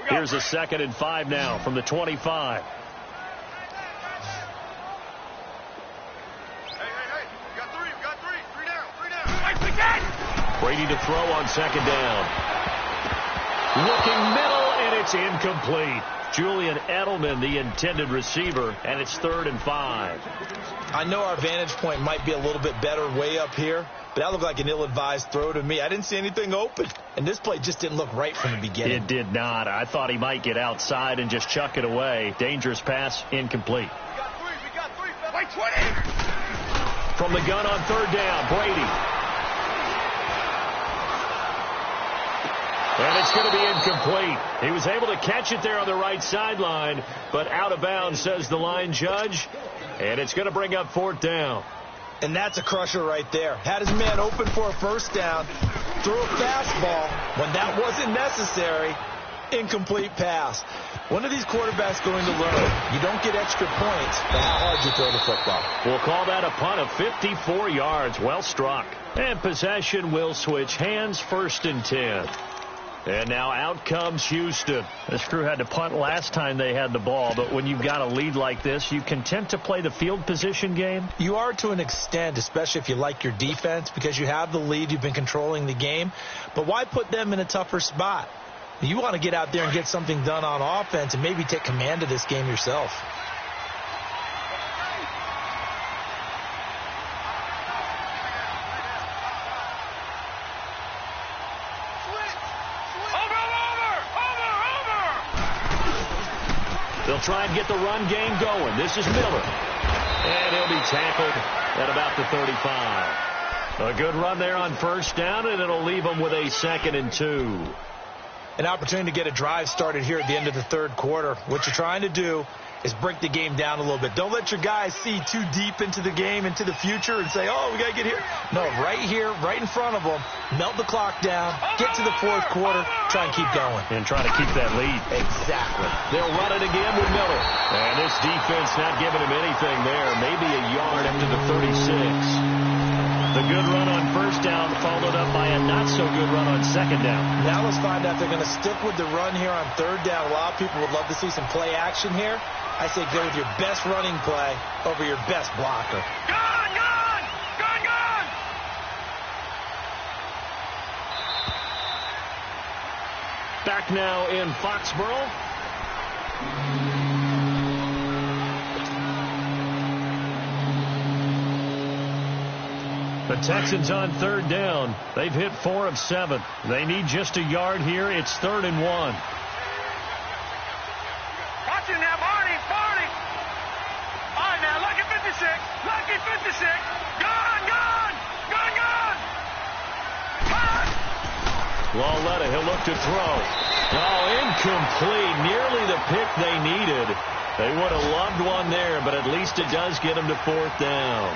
Speaker 2: Here's a 2nd and 5 now from the 25.
Speaker 4: Hey, we got 3, we got 3. 3 down, 3 down. Fight again!
Speaker 2: Brady to throw on 2nd down. Looking middle, and it's incomplete. Julian Edelman, the intended receiver, and it's 3rd and 5.
Speaker 3: I know our vantage point might be a little bit better way up here, but that looked like an ill-advised throw to me. I didn't see anything open, and this play just didn't look right from the beginning.
Speaker 2: It did not. I thought he might get outside and just chuck it away. Dangerous pass, incomplete.
Speaker 4: We got 3. Like 20!
Speaker 2: From the gun on 3rd down, Brady. And it's going to be incomplete. He was able to catch it there on the right sideline, but out of bounds, says the line judge. And it's going to bring up 4th down.
Speaker 3: And that's a crusher right there. Had his man open for a 1st down. Threw a fastball when that wasn't necessary. Incomplete pass. One of these quarterbacks going to learn. You don't get extra points for how hard you throw the football.
Speaker 2: We'll call that a punt of 54 yards. Well struck. And possession will switch hands. 1st and 10. And now out comes Houston. This crew had to punt last time they had the ball, but when you've got a lead like this, you content to play the field position game?
Speaker 3: You are to an extent, especially if you like your defense, because you have the lead, you've been controlling the game. But why put them in a tougher spot? You want to get out there and get something done on offense and maybe take command of this game yourself.
Speaker 2: They'll try and get the run game going. This is Miller. And he'll be tackled at about the 35. A good run there on 1st down, and it'll leave them with a 2nd and 2.
Speaker 3: An opportunity to get a drive started here at the end of the 3rd quarter. What you're trying to do is break the game down a little bit. Don't let your guys see too deep into the game, into the future, and say, oh, we got to get here. No, right here, right in front of them, melt the clock down, get to the 4th quarter, try and keep going.
Speaker 2: And try to keep that lead.
Speaker 3: Exactly.
Speaker 2: They'll run it again with Miller. And this defense not giving him anything there. Maybe a yard up to the 36. The good run on first down followed up by a not-so-good run on second down.
Speaker 3: Now let's find out if they're going to stick with the run here on third down. A lot of people would love to see some play action here. I say go with your best running play over your best blocker.
Speaker 4: Gone, gone, gone, gone.
Speaker 2: Back now in Foxborough. The Texans on third down. They've hit 4 of 7. They need just a yard here. It's 3rd and 1.
Speaker 4: Watch it now, Barney, Barney. All right, now, lucky 56, lucky 56. Gone, gone, gone, gone. Gone.
Speaker 2: Lauletta, he'll look to throw. Oh, incomplete. Nearly the pick they needed. They would have loved one there, but at least it does get them to 4th down.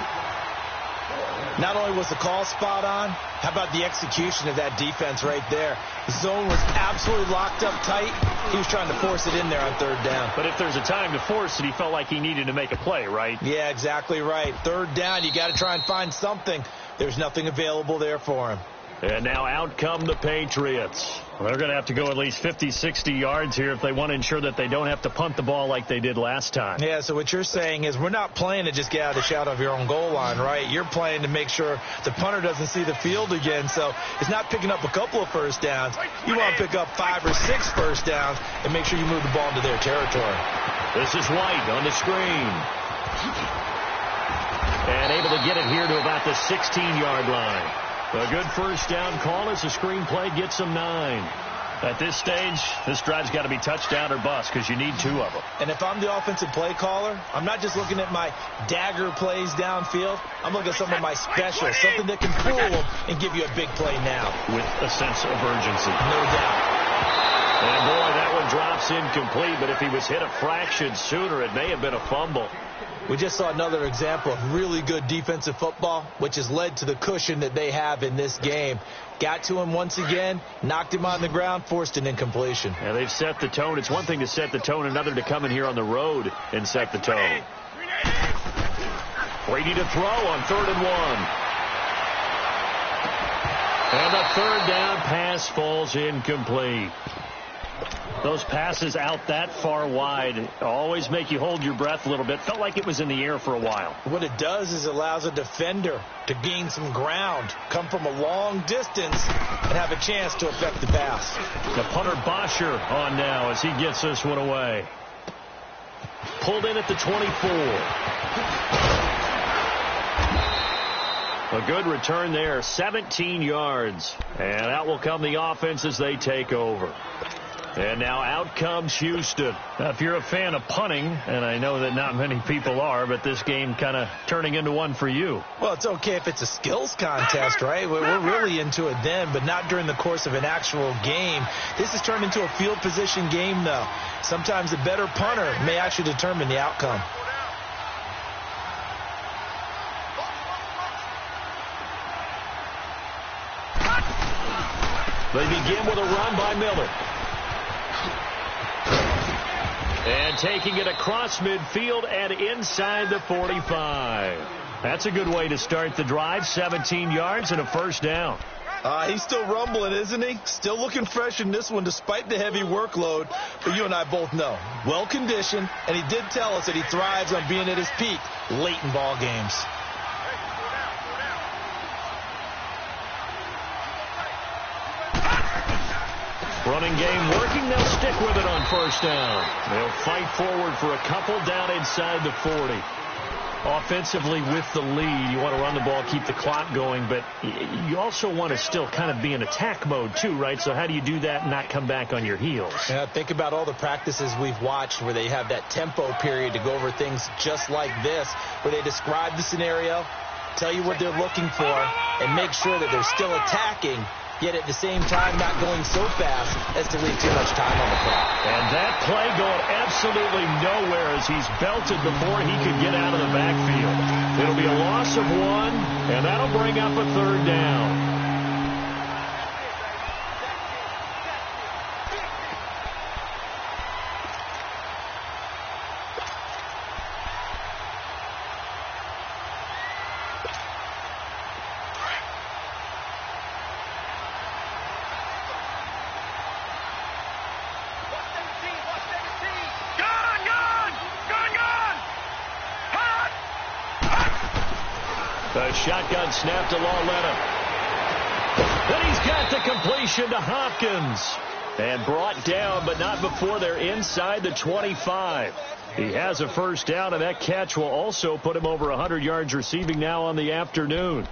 Speaker 3: Not only was the call spot on, how about the execution of that defense right there? The zone was absolutely locked up tight. He was trying to force it in there on third down.
Speaker 2: But if there's a time to force it, he felt like he needed to make a play, right?
Speaker 3: Yeah, exactly right. Third down, you got to try and find something. There's nothing available there for him.
Speaker 2: And now out come the Patriots. They're going to have to go at least 50, 60 yards here if they want to ensure that they don't have to punt the ball like they did last time.
Speaker 3: Yeah, so what you're saying is we're not playing to just get out of the shadow of your own goal line, right? You're playing to make sure the punter doesn't see the field again. So it's not picking up a couple of first downs. You want to pick up 5 or 6 first downs and make sure you move the ball into their territory.
Speaker 2: This is White on the screen. And able to get it here to about the 16-yard line. A good first down call as the screenplay gets them 9. At this stage, this drive's got to be touchdown or bust because you need 2 of them.
Speaker 3: And if I'm the offensive play caller, I'm not just looking at my dagger plays downfield. I'm looking at some of my specials, something that can fool them and give you a big play now.
Speaker 2: With a sense of urgency.
Speaker 3: No doubt.
Speaker 2: And boy, that one drops incomplete, but if he was hit a fraction sooner, it may have been a fumble.
Speaker 3: We just saw another example of really good defensive football, which has led to the cushion that they have in this game. Got to him once again, knocked him on the ground, forced an incompletion.
Speaker 2: Yeah, they've set the tone. It's one thing to set the tone, another to come in here on the road and set the tone. Brady to throw on 3rd and 1. And the 3rd down pass falls incomplete. Those passes out that far wide always make you hold your breath a little bit. Felt like it was in the air for a while.
Speaker 3: What it does is it allows a defender to gain some ground, come from a long distance, and have a chance to affect the pass.
Speaker 2: The punter Bosher on now as he gets this one away. Pulled in at the 24. A good return there, 17 yards. And out will come the offense as they take over. And now out comes Houston. Now, if you're a fan of punting, and I know that not many people are, but this game kind of turning into one for you.
Speaker 3: Well, it's okay if it's a skills contest, right? We're really into it then, but not during the course of an actual game. This has turned into a field position game, though. Sometimes a better punter may actually determine the outcome.
Speaker 2: They begin with a run by Miller. And taking it across midfield and inside the 45. That's a good way to start the drive. 17 yards and a first down.
Speaker 3: He's still rumbling, isn't he? Still looking fresh in this one despite the heavy workload. But you and I both know, well-conditioned, and he did tell us that he thrives on being at his peak late in ball games.
Speaker 2: Running game working. They'll stick with it on first down. They'll fight forward for a couple down inside the 40. Offensively with the lead, you want to run the ball, keep the clock going, but you also want to still kind of be in attack mode too, right? So how do you do that and not come back on your heels?
Speaker 3: Yeah, think about all the practices we've watched where they have that tempo period to go over things just like this, where they describe the scenario, tell you what they're looking for, and make sure that they're still attacking, yet at the same time not going so fast as to leave too much time on the clock.
Speaker 2: And that play going absolutely nowhere as he's belted before he could get out of the backfield. It'll be a loss of 1, and that'll bring up a 3rd down. A shotgun snap to Lauletta. Then he's got the completion to Hopkins. And brought down, but not before they're inside the 25. He has a first down, and that catch will also put him over 100 yards receiving now on the afternoon.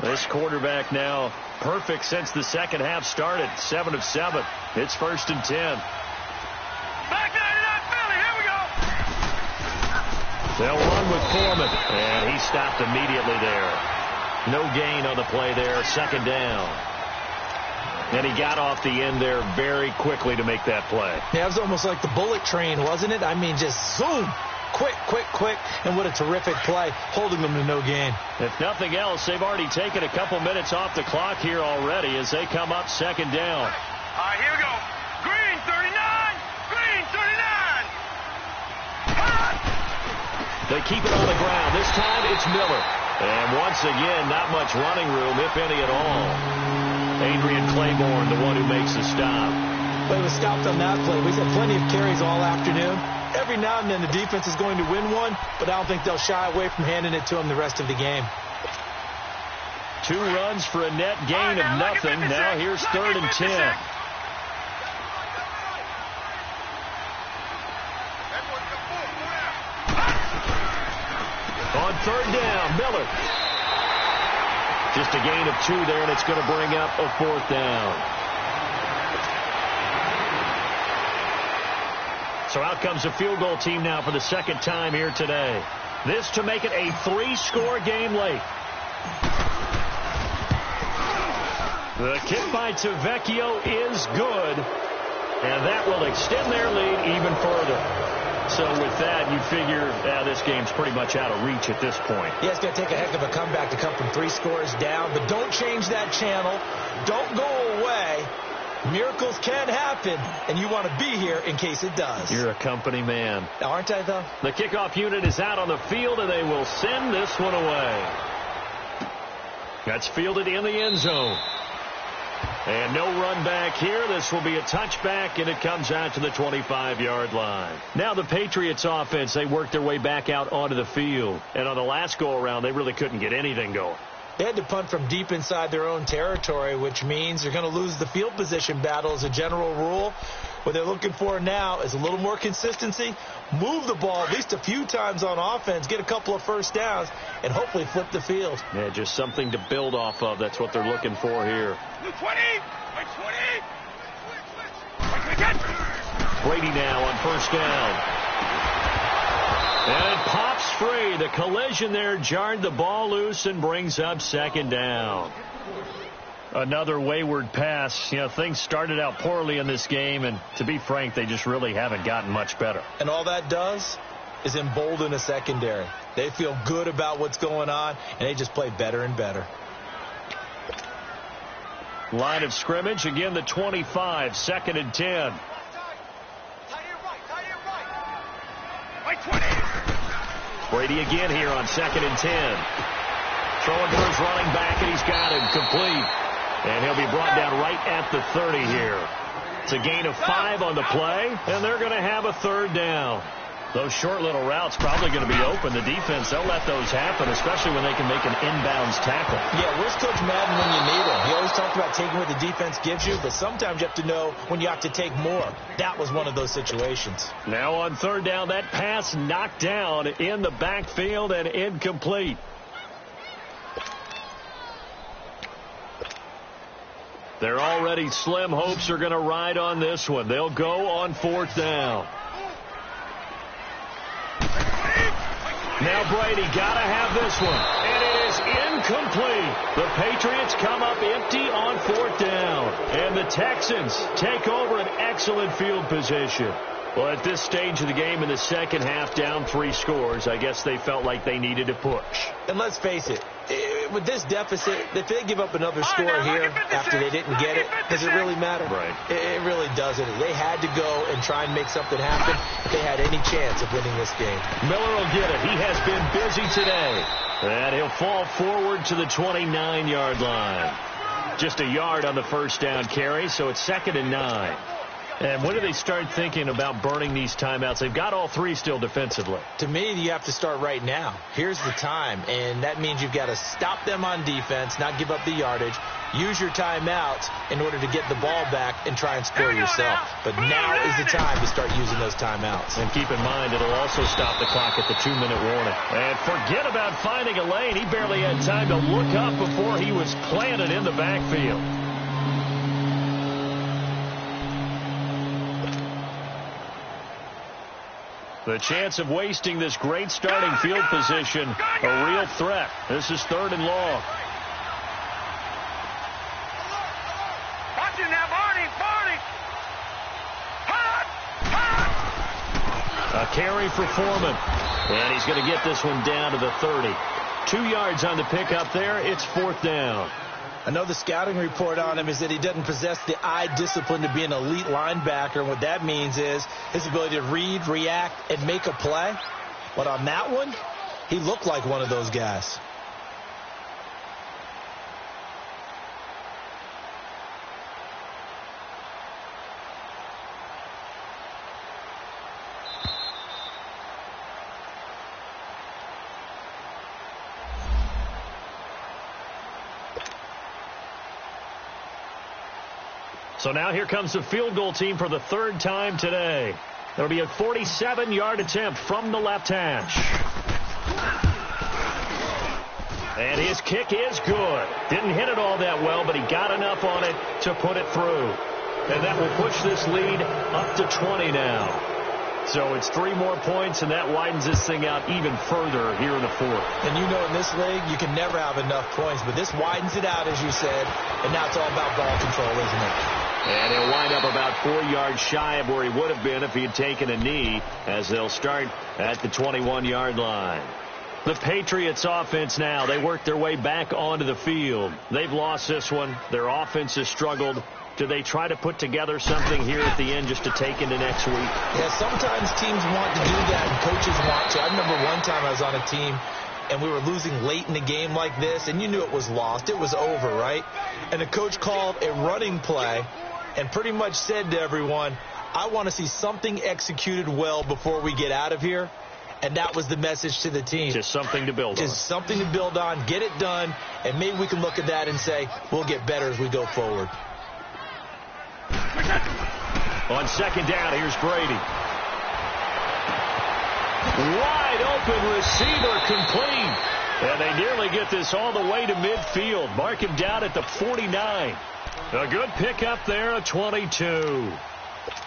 Speaker 2: This quarterback now perfect since the second half started. 7 of 7. It's 1st and 10.
Speaker 4: Back 99 Philly, here we go.
Speaker 2: They'll run with Foreman, and he stopped immediately there. No gain on the play there. 2nd down. And he got off the end there very quickly to make that play.
Speaker 3: Yeah, it was almost like the bullet train, wasn't it? I mean, just zoom. Quick, quick, quick, and what a terrific play, holding them to no gain.
Speaker 2: If nothing else, they've already taken a couple minutes off the clock here already as they come up 2nd down.
Speaker 4: All right, here we go. Green 39. Green 39.
Speaker 2: They keep it on the ground. This time it's Miller. And once again, not much running room, if any at all. Adrian Claiborne, the one who makes the stop.
Speaker 3: But he was stopped on that play. We've had plenty of carries all afternoon. Every now and then the defense is going to win one, but I don't think they'll shy away from handing it to him the rest of the game.
Speaker 2: 2 runs for a net gain of nothing. Now here's 3rd and 10. On 3rd down, Miller. Just a gain of 2 there, and it's going to bring up a 4th down. So out comes a field goal team now for the 2nd time here today. This to make it a 3-score game late. The kick by Tavecchio is good, and that will extend their lead even further. So with that, you figure this game's pretty much out of reach at this point.
Speaker 3: Yeah, it's going to take a heck of a comeback to come from 3 scores down, but don't change that channel. Don't go away. Miracles can happen, and you want to be here in case it does.
Speaker 2: You're a company man.
Speaker 3: Aren't I, though?
Speaker 2: The kickoff unit is out on the field, and they will send this one away. That's fielded in the end zone. And no run back here. This will be a touchback, and it comes out to the 25-yard line. Now the Patriots offense, they worked their way back out onto the field. And on the last go-around, they really couldn't get anything going.
Speaker 3: They had to punt from deep inside their own territory, which means they're going to lose the field position battle as a general rule. What they're looking for now is a little more consistency, move the ball at least a few times on offense, get a couple of first downs, and hopefully flip the field.
Speaker 2: Yeah, just something to build off of. That's what they're looking for here.
Speaker 4: 20. 20.
Speaker 2: Brady now on 1st down. And it pops free. The collision there jarred the ball loose and brings up 2nd down. Another wayward pass. You know, things started out poorly in this game, and to be frank, they just really haven't gotten much better.
Speaker 3: And all that does is embolden a secondary. They feel good about what's going on, and they just play better and better.
Speaker 2: Line of scrimmage, again the 25, 2nd and 10. Brady again here on 2nd and 10. Throwing to his running back, and he's got him complete. And he'll be brought down right at the 30 here. It's a gain of 5 on the play, and they're going to have a 3rd down. Those short little routes probably going to be open. The defense, they'll let those happen, especially when they can make an inbounds tackle.
Speaker 3: Yeah, where's Coach Madden when you need him? He always talks about taking what the defense gives you, but sometimes you have to know when you have to take more. That was one of those situations.
Speaker 2: Now on 3rd down, that pass knocked down in the backfield and incomplete. Their already slim hopes are going to ride on this one. They'll go on 4th down. Now Brady got to have this one, and it is incomplete. The Patriots come up empty on 4th down, and the Texans take over an excellent field position. Well, at this stage of the game in the second half, down 3 scores, I guess they felt like they needed to push.
Speaker 3: And let's face it, with this deficit, if they give up another score here after they didn't get it, does it really matter?
Speaker 2: Right.
Speaker 3: It really doesn't. They had to go and try and make something happen if they had any chance of winning this game.
Speaker 2: Miller will get it. He has been busy today. And he'll fall forward to the 29-yard line. Just a yard on the first down carry, so it's 2nd and 9. And when do they start thinking about burning these timeouts? They've got all three still defensively.
Speaker 3: To me, you have to start right now. Here's the time, and that means you've got to stop them on defense, not give up the yardage, use your timeouts in order to get the ball back and try and score yourself. But now is the time to start using those timeouts.
Speaker 2: And keep in mind, it'll also stop the clock at the 2-minute warning. And forget about finding a lane. He barely had time to look up before he was planted in the backfield. The chance of wasting this great starting field position, a real threat. This is 3rd and long.
Speaker 4: Watching that, Barney.
Speaker 2: A carry for Foreman. And he's going to get this one down to the 30. 2 yards on the pickup there. It's 4th down.
Speaker 3: I know the scouting report on him is that he doesn't possess the eye discipline to be an elite linebacker. And what that means is his ability to read, react, and make a play. But on that one, he looked like one of those guys.
Speaker 2: So now here comes the field goal team for the 3rd time today. It'll be a 47-yard attempt from the left hash. And his kick is good. Didn't hit it all that well, but he got enough on it to put it through. And that will push this lead up to 20 now. So it's 3 more points, and that widens this thing out even further here in the 4th.
Speaker 3: And you know in this league, you can never have enough points, but this widens it out, as you said, and now it's all about ball control, isn't it?
Speaker 2: And he'll wind up about 4 yards shy of where he would have been if he had taken a knee, as they'll start at the 21-yard line. The Patriots offense now, they work their way back onto the field. They've lost this one. Their offense has struggled. Do they try to put together something here at the end just to take into next week?
Speaker 3: Yeah, sometimes teams want to do that and coaches want to. I remember one time I was on a team and we were losing late in the game like this, and you knew it was lost. It was over, right? And the coach called a running play and pretty much said to everyone, I want to see something executed well before we get out of here. And that was the message to the team.
Speaker 2: Just something to build on.
Speaker 3: Just something to build on, get it done, and maybe we can look at that and say, we'll get better as we go forward.
Speaker 2: On 2nd down, here's Brady. Wide open receiver complete. And they nearly get this all the way to midfield. Mark him down at the 49. A good pickup there, a 22.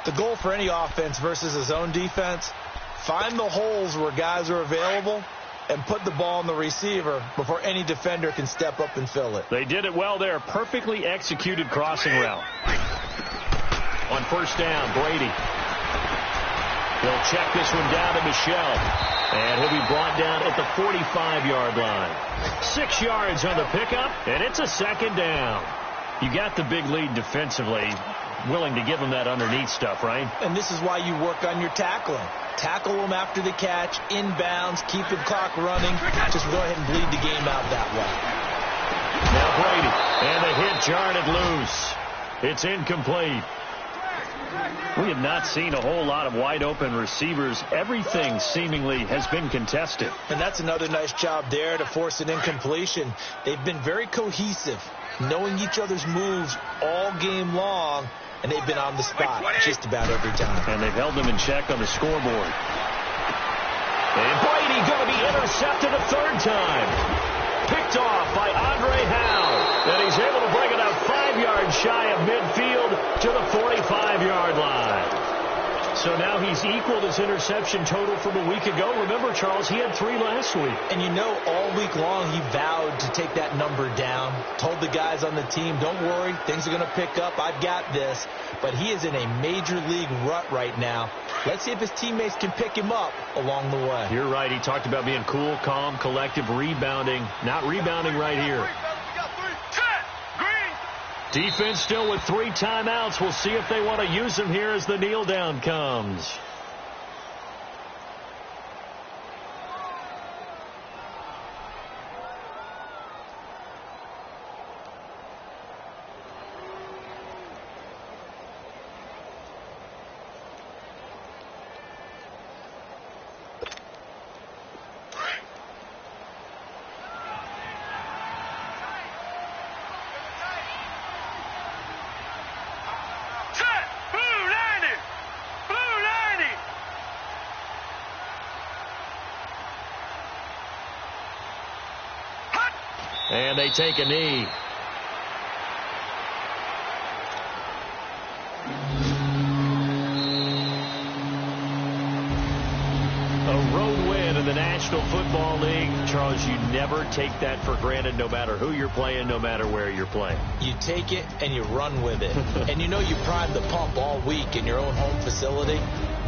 Speaker 3: The goal for any offense versus his own defense, find the holes where guys are available and put the ball on the receiver before any defender can step up and fill it.
Speaker 2: They did it well there. Perfectly executed crossing route. On 1st down, Brady. He'll check this one down to Michel. And he'll be brought down at the 45-yard line. 6 yards on the pickup, and it's a 2nd down. You got the big lead defensively. Willing to give them that underneath stuff, right?
Speaker 3: And this is why you work on your tackling. Tackle them after the catch, inbounds, keep the clock running. Just go ahead and bleed the game out that way.
Speaker 2: Now Brady, and the hit jarred loose. It's incomplete. We have not seen a whole lot of wide open receivers. Everything seemingly has been contested.
Speaker 3: And that's another nice job there to force an incompletion. They've been very cohesive, knowing each other's moves all game long, and they've been on the spot just about every time.
Speaker 2: And they've held them in check on the scoreboard. And Brady going to be intercepted a 3rd time. Picked off by Andre Howe. And he's able to bring it up 5 yards shy of midfield to the 45-yard line. So now he's equaled his interception total from a week ago. Remember, Charles, he had 3 last week.
Speaker 3: And you know, all week long he vowed to take that number down. Told the guys on the team, don't worry, things are going to pick up. I've got this. But he is in a major league rut right now. Let's see if his teammates can pick him up along the way.
Speaker 2: You're right. He talked about being cool, calm, collective, rebounding. Not rebounding right here. Defense still with 3 timeouts. We'll see if they want to use them here as the kneel down comes. and they take a knee. A road win in the National Football League. Charles, you never take that for granted, no matter who you're playing, no matter where you're playing.
Speaker 3: You take it and you run with it. And you know you prime the pump all week in your own home facility.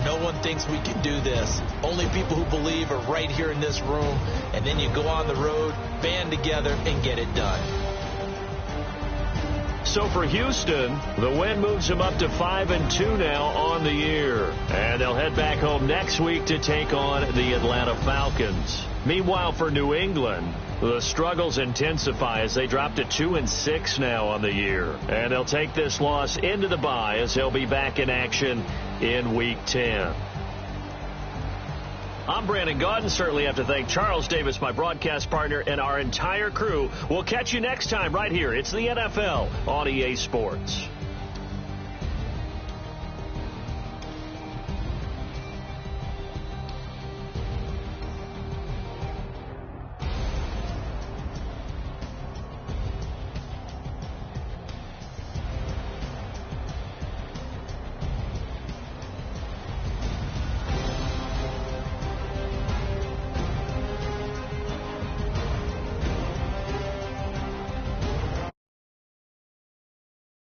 Speaker 3: No one thinks we can do this. Only people who believe are right here in this room. And then you go on the road, band together, and get it done.
Speaker 2: So for Houston, the win moves them up to 5-2 now on the year. And they'll head back home next week to take on the Atlanta Falcons. Meanwhile, for New England, the struggles intensify as they drop to 2-6 now on the year. And they'll take this loss into the bye as they'll be back in action in Week 10. I'm Brandon Gaudin. Certainly have to thank Charles Davis, my broadcast partner, and our entire crew. We'll catch you next time right here. It's the NFL on EA Sports.